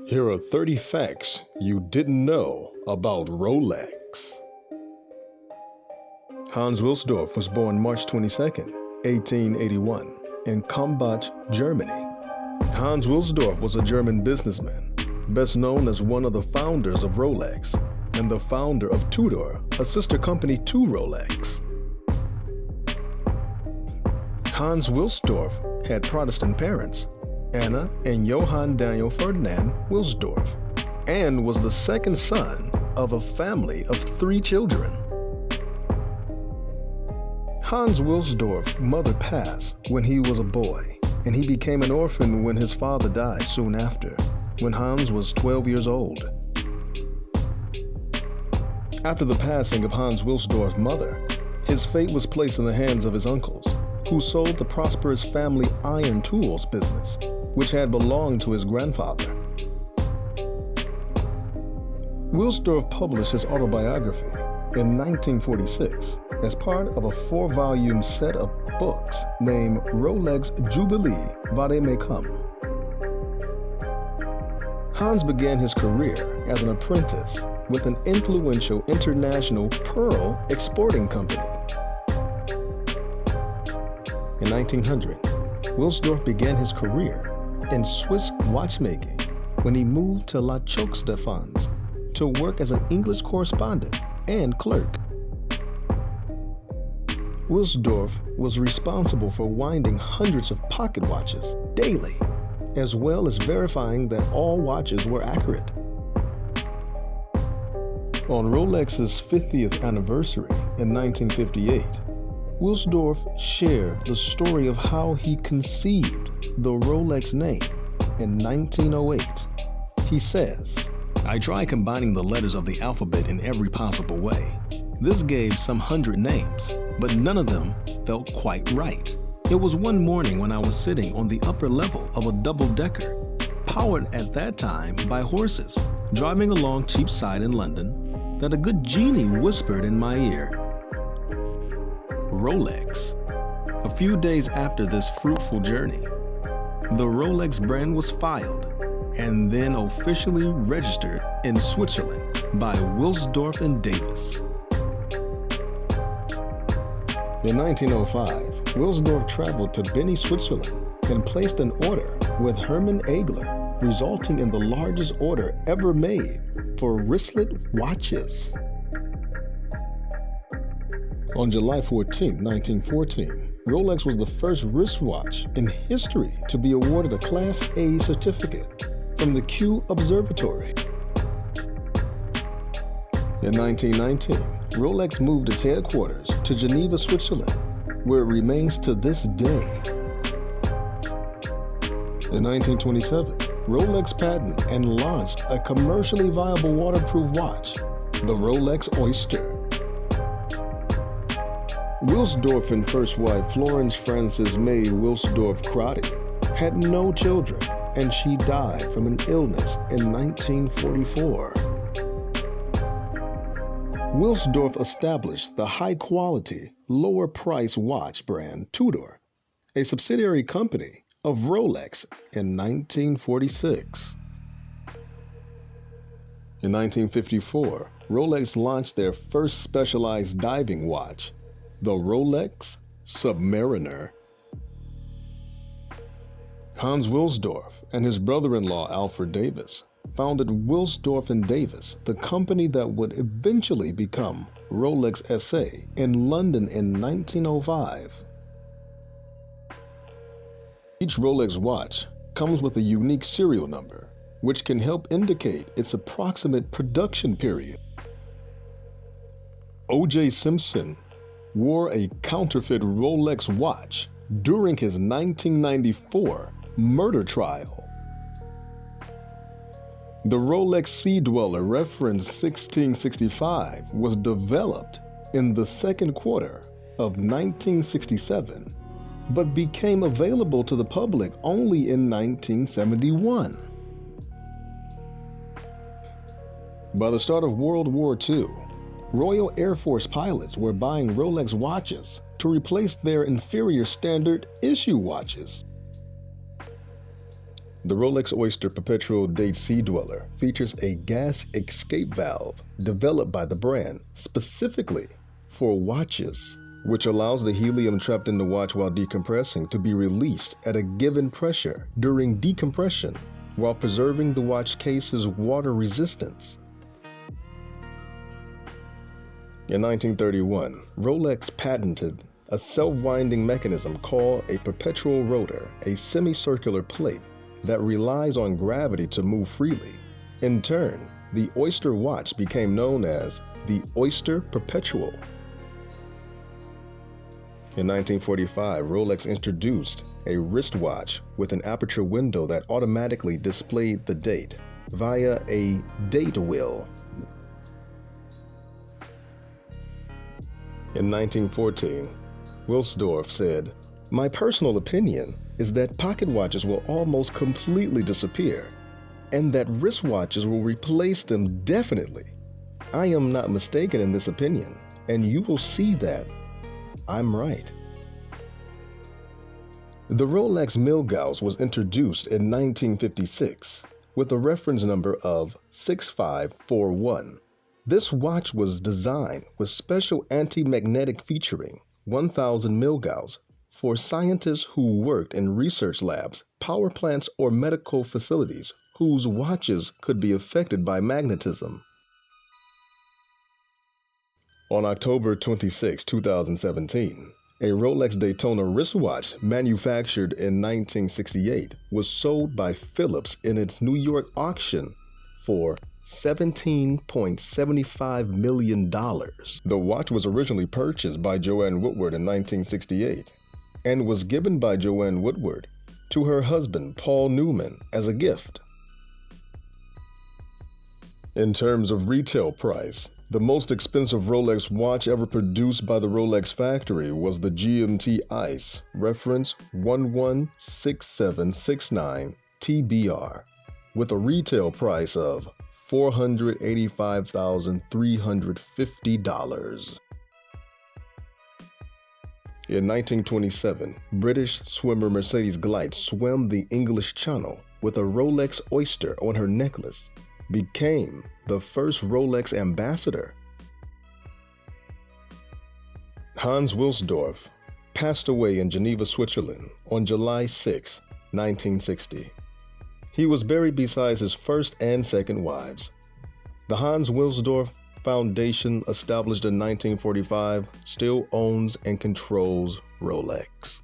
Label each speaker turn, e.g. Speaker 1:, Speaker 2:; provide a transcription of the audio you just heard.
Speaker 1: Here are 30 facts you didn't know about Rolex. Hans Wilsdorf was born March 22, 1881, in Kambach, Germany. Hans Wilsdorf was a German businessman, best known as one of the founders of Rolex and the founder of Tudor, a sister company to Rolex. Hans Wilsdorf had Protestant parents, Anna and Johann Daniel Ferdinand Wilsdorf, and was the second son of a family of 3 children. Hans Wilsdorf's mother passed when he was a boy, and he became an orphan when his father died soon after, when Hans was 12 years old. After the passing of Hans Wilsdorf's mother, his fate was placed in the hands of his uncles, who sold the prosperous family iron tools business, which had belonged to his grandfather. Wilsdorf published his autobiography in 1946 as part of a 4-volume set of books named Rolex Jubilee Vade Me Come. Hans began his career as an apprentice with an influential international pearl exporting company. In 1900, Wilsdorf began his career in Swiss watchmaking when he moved to La Chaux-de-Fonds to work as an English correspondent and clerk. Wilsdorf was responsible for winding hundreds of pocket watches daily, as well as verifying that all watches were accurate. On Rolex's 50th anniversary in 1958, Wilsdorf shared the story of how he conceived the Rolex name in 1908. He says, "I tried combining the letters of the alphabet in every possible way. This gave some 100 names, but none of them felt quite right. It was one morning when I was sitting on the upper level of a double-decker, powered at that time by horses, driving along Cheapside in London, that a good genie whispered in my ear, 'Rolex.' A few days after this fruitful journey, the Rolex brand was filed and then officially registered in Switzerland by Wilsdorf and Davis. In 1905, Wilsdorf traveled to Beni, Switzerland, and placed an order with Hermann Egler, resulting in the largest order ever made for wristlet watches. On July 14, 1914, Rolex was the first wristwatch in history to be awarded a Class A certificate from the Kew Observatory. In 1919, Rolex moved its headquarters to Geneva, Switzerland, where it remains to this day. In 1927, Rolex patented and launched a commercially viable waterproof watch, the Rolex Oyster. Wilsdorf and first wife Florence Frances May Wilsdorf-Crotty had no children, and she died from an illness in 1944. Wilsdorf established the high-quality, lower-price watch brand Tudor, a subsidiary company of Rolex, in 1946. In 1954, Rolex launched their first specialized diving watch, the Rolex Submariner. Hans Wilsdorf and his brother-in-law Alfred Davis founded Wilsdorf and Davis, the company that would eventually become Rolex SA in London in 1905. Each Rolex watch comes with a unique serial number, which can help indicate its approximate production period. O.J. Simpson wore a counterfeit Rolex watch during his 1994 murder trial. The Rolex Sea Dweller reference 1665 was developed in the second quarter of 1967, but became available to the public only in 1971. By the start of World War II, Royal Air Force pilots were buying Rolex watches to replace their inferior standard issue watches. The Rolex Oyster Perpetual Date Sea Dweller features a gas escape valve developed by the brand specifically for watches, which allows the helium trapped in the watch while decompressing to be released at a given pressure during decompression while preserving the watch case's water resistance. In 1931, Rolex patented a self-winding mechanism called a perpetual rotor, a semicircular plate that relies on gravity to move freely. In turn, the Oyster watch became known as the Oyster Perpetual. In 1945, Rolex introduced a wristwatch with an aperture window that automatically displayed the date via a date wheel. In 1914, Wilsdorf said, "My personal opinion is that pocket watches will almost completely disappear, and that wristwatches will replace them definitely. I am not mistaken in this opinion, and you will see that I'm right." The Rolex Milgauss was introduced in 1956 with a reference number of 6541. This watch was designed with special anti-magnetic featuring 1000 Milgauss for scientists who worked in research labs, power plants, or medical facilities whose watches could be affected by magnetism. On October 26, 2017, a Rolex Daytona wristwatch manufactured in 1968 was sold by Phillips in its New York auction for $17.75 million. The watch was originally purchased by Joanne Woodward in 1968 and was given by Joanne Woodward to her husband, Paul Newman, as a gift. In terms of retail price, the most expensive Rolex watch ever produced by the Rolex factory was the GMT Ice, reference 116769 TBR, with a retail price of $485,350. In 1927, British swimmer Mercedes Gleit swam the English Channel with a Rolex Oyster on her necklace, became the first Rolex ambassador. Hans Wilsdorf passed away in Geneva, Switzerland on July 6, 1960. He was buried beside his first and second wives. The Hans Wilsdorf Foundation, established in 1945, still owns and controls Rolex.